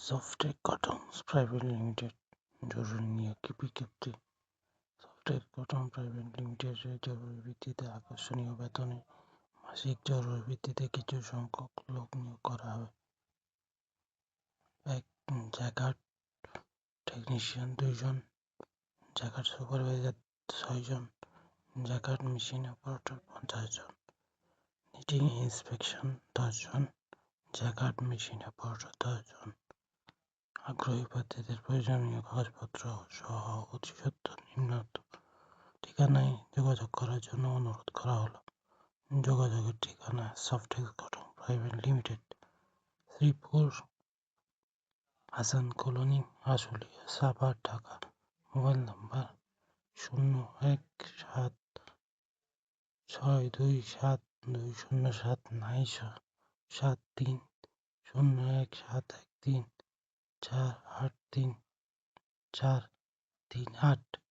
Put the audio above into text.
Softech কটন্স private limited জরুরি নিয়োগ বিজ্ঞপ্তি। সফটেক কটন প্রাইভেট লিমিটেডের জরুরি ভিত্তিতে আকর্ষণীয় বেতনে মাসিক জরুরি ভিত্তিতে কিছু সংখ্যক লোক নিয়োগ করা হবে। এক জ্যাকার্ড টেকনিশিয়ান 2 জন, জ্যাকার্ড সুপারভাইজার 6 জন, জ্যাকার্ড মেশিন অপারেটর 50 জন, নিটিং ইন্সপেকশন 10 জন, জ্যাকার্ড মেশিন অপারেটর 10 জন। আগ্রহী প্রার্থীদের প্রয়োজনীয় কাগজপত্র সহ অতি সত্বর নিম্নোক্ত ঠিকানায় যোগাযোগ করার জন্য অনুরোধ করা হলো। যোগাযোগের ঠিকানা: Softech Cotton Private Limited, Sreepur, Hasan Colony, Ashulia, Savar, Dhaka. Mobile number 017627207973 01713483434838।